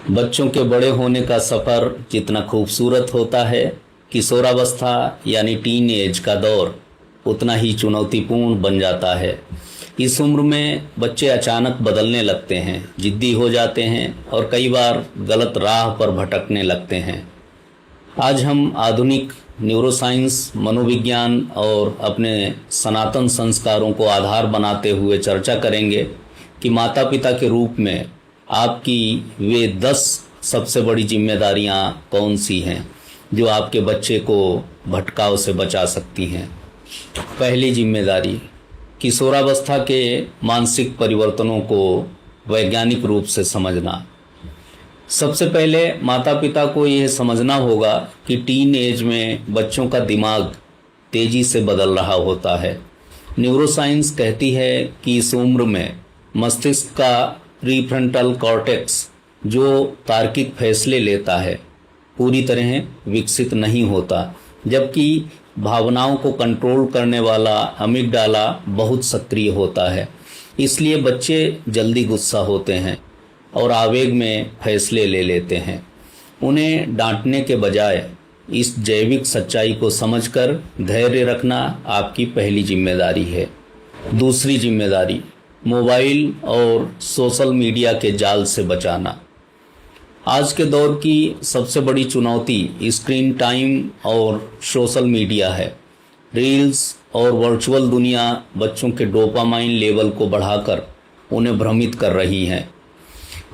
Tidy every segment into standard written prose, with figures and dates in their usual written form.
बच्चों के बड़े होने का सफ़र जितना खूबसूरत होता है, किशोरावस्था यानी टीन एज का दौर उतना ही चुनौतीपूर्ण बन जाता है। इस उम्र में बच्चे अचानक बदलने लगते हैं, जिद्दी हो जाते हैं और कई बार गलत राह पर भटकने लगते हैं। आज हम आधुनिक न्यूरोसाइंस, मनोविज्ञान और अपने सनातन संस्कारों को आधार बनाते हुए चर्चा करेंगे कि माता पिता के रूप में आपकी वे 10 सबसे बड़ी जिम्मेदारियां कौन सी हैं जो आपके बच्चे को भटकाव से बचा सकती हैं। पहली जिम्मेदारी, किशोरावस्था के मानसिक परिवर्तनों को वैज्ञानिक रूप से समझना। सबसे पहले माता पिता को यह समझना होगा कि टीन एज में बच्चों का दिमाग तेजी से बदल रहा होता है। न्यूरोसाइंस कहती है कि इस उम्र में मस्तिष्क का प्रीफ्रंटल कॉर्टेक्स, जो तार्किक फैसले लेता है, पूरी तरह विकसित नहीं होता, जबकि भावनाओं को कंट्रोल करने वाला अमिगडाला बहुत सक्रिय होता है। इसलिए बच्चे जल्दी गुस्सा होते हैं और आवेग में फैसले ले लेते हैं। उन्हें डांटने के बजाय इस जैविक सच्चाई को समझकर धैर्य रखना आपकी पहली जिम्मेदारी है। दूसरी जिम्मेदारी, मोबाइल और सोशल मीडिया के जाल से बचाना। आज के दौर की सबसे बड़ी चुनौती स्क्रीन टाइम और सोशल मीडिया है। रील्स और वर्चुअल दुनिया बच्चों के डोपामाइन लेवल को बढ़ाकर उन्हें भ्रमित कर रही हैं।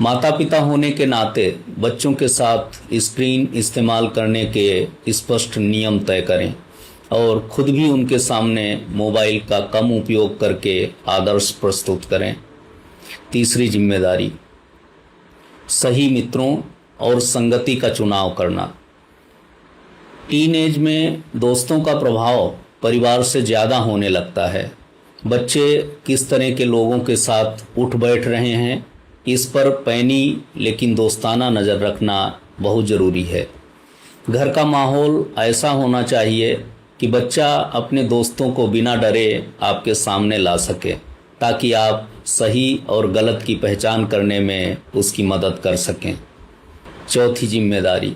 माता पिता होने के नाते बच्चों के साथ स्क्रीन इस्तेमाल करने के स्पष्ट नियम तय करें और खुद भी उनके सामने मोबाइल का कम उपयोग करके आदर्श प्रस्तुत करें। तीसरी जिम्मेदारी, सही मित्रों और संगति का चुनाव करना। टीन एज में दोस्तों का प्रभाव परिवार से ज़्यादा होने लगता है। बच्चे किस तरह के लोगों के साथ उठ बैठ रहे हैं, इस पर पैनी लेकिन दोस्ताना नज़र रखना बहुत ज़रूरी है। घर का माहौल ऐसा होना चाहिए कि बच्चा अपने दोस्तों को बिना डरे आपके सामने ला सके, ताकि आप सही और गलत की पहचान करने में उसकी मदद कर सकें। चौथी जिम्मेदारी,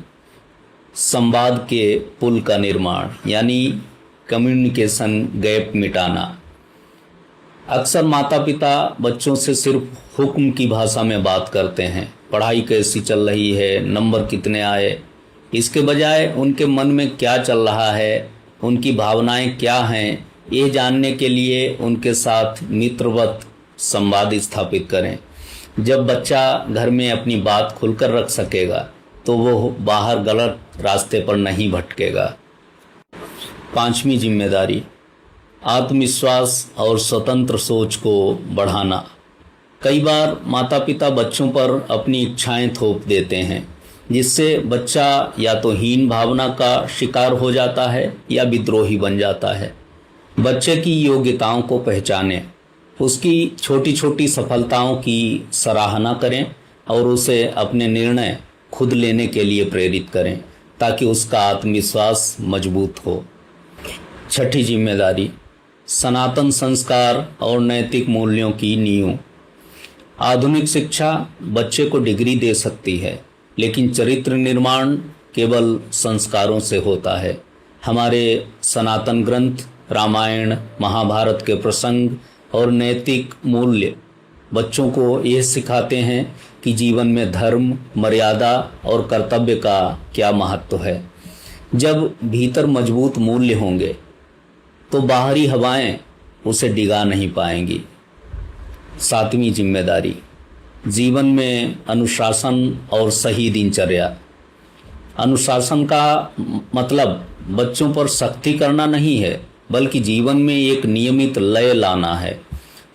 संवाद के पुल का निर्माण यानी कम्युनिकेशन गैप मिटाना। अक्सर माता पिता बच्चों से सिर्फ हुक्म की भाषा में बात करते हैं, पढ़ाई कैसी चल रही है, नंबर कितने आए। इसके बजाय उनके मन में क्या चल रहा है, उनकी भावनाएं क्या हैं, ये जानने के लिए उनके साथ मित्रवत संवाद स्थापित करें। जब बच्चा घर में अपनी बात खुलकर रख सकेगा तो वो बाहर गलत रास्ते पर नहीं भटकेगा। पांचवी जिम्मेदारी, आत्मविश्वास और स्वतंत्र सोच को बढ़ाना। कई बार माता पिता बच्चों पर अपनी इच्छाएं थोप देते हैं, जिससे बच्चा या तो हीन भावना का शिकार हो जाता है या विद्रोही बन जाता है। बच्चे की योग्यताओं को पहचानें, उसकी छोटी छोटी सफलताओं की सराहना करें और उसे अपने निर्णय खुद लेने के लिए प्रेरित करें, ताकि उसका आत्मविश्वास मजबूत हो। छठी जिम्मेदारी, सनातन संस्कार और नैतिक मूल्यों की नींव। आधुनिक शिक्षा बच्चे को डिग्री दे सकती है, लेकिन चरित्र निर्माण केवल संस्कारों से होता है। हमारे सनातन ग्रंथ रामायण, महाभारत के प्रसंग और नैतिक मूल्य बच्चों को यह सिखाते हैं कि जीवन में धर्म, मर्यादा और कर्तव्य का क्या महत्व है। जब भीतर मजबूत मूल्य होंगे तो बाहरी हवाएं उसे डिगा नहीं पाएंगी। सातवीं जिम्मेदारी, जीवन में अनुशासन और सही दिनचर्या। अनुशासन का मतलब बच्चों पर सख्ती करना नहीं है, बल्कि जीवन में एक नियमित लय लाना है।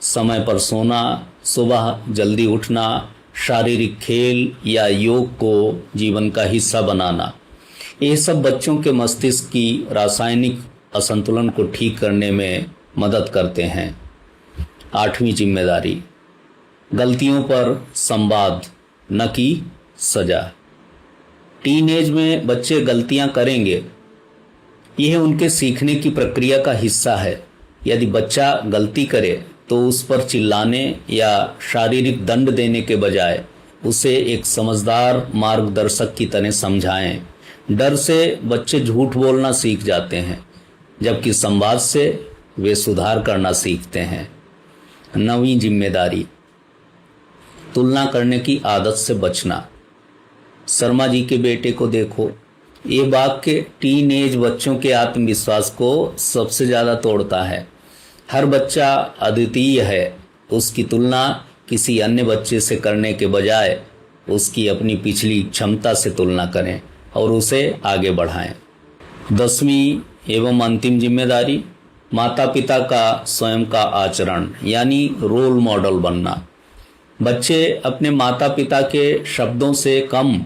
समय पर सोना, सुबह जल्दी उठना, शारीरिक खेल या योग को जीवन का हिस्सा बनाना, ये सब बच्चों के मस्तिष्क की रासायनिक असंतुलन को ठीक करने में मदद करते हैं। आठवीं जिम्मेदारी, गलतियों पर संवाद न कि सजा। टीन एज में बच्चे गलतियां करेंगे, यह उनके सीखने की प्रक्रिया का हिस्सा है। यदि बच्चा गलती करे तो उस पर चिल्लाने या शारीरिक दंड देने के बजाय उसे एक समझदार मार्गदर्शक की तरह समझाएं। डर से बच्चे झूठ बोलना सीख जाते हैं, जबकि संवाद से वे सुधार करना सीखते हैं। 9वीं जिम्मेदारी, तुलना करने की आदत से बचना। शर्मा जी के बेटे को देखो, ये वाक्य टीन एज बच्चों के आत्मविश्वास को सबसे ज़्यादा तोड़ता है। हर बच्चा अद्वितीय है, उसकी तुलना किसी अन्य बच्चे से करने के बजाय उसकी अपनी पिछली क्षमता से तुलना करें और उसे आगे बढ़ाएं। 10वीं एवं अंतिम जिम्मेदारी, माता पिता का स्वयं का आचरण यानी रोल मॉडल बनना। बच्चे अपने माता पिता के शब्दों से कम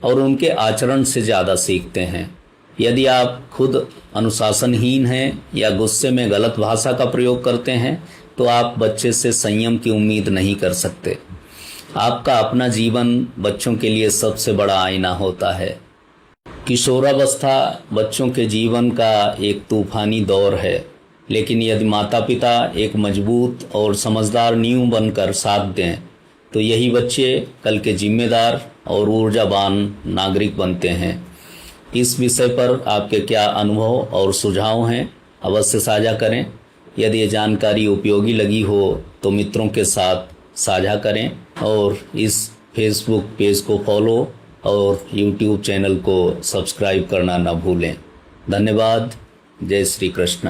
और उनके आचरण से ज़्यादा सीखते हैं। यदि आप खुद अनुशासनहीन हैं या गुस्से में गलत भाषा का प्रयोग करते हैं तो आप बच्चे से संयम की उम्मीद नहीं कर सकते। आपका अपना जीवन बच्चों के लिए सबसे बड़ा आईना होता है। किशोरावस्था बच्चों के जीवन का एक तूफानी दौर है, लेकिन यदि माता पिता एक मजबूत और समझदार नींव बनकर साथ दें तो यही बच्चे कल के जिम्मेदार और ऊर्जावान नागरिक बनते हैं। इस विषय पर आपके क्या अनुभव और सुझाव हैं, अवश्य साझा करें। यदि ये जानकारी उपयोगी लगी हो तो मित्रों के साथ साझा करें और इस फेसबुक पेज को फॉलो और यूट्यूब चैनल को सब्सक्राइब करना न भूलें। धन्यवाद। जय श्री कृष्ण।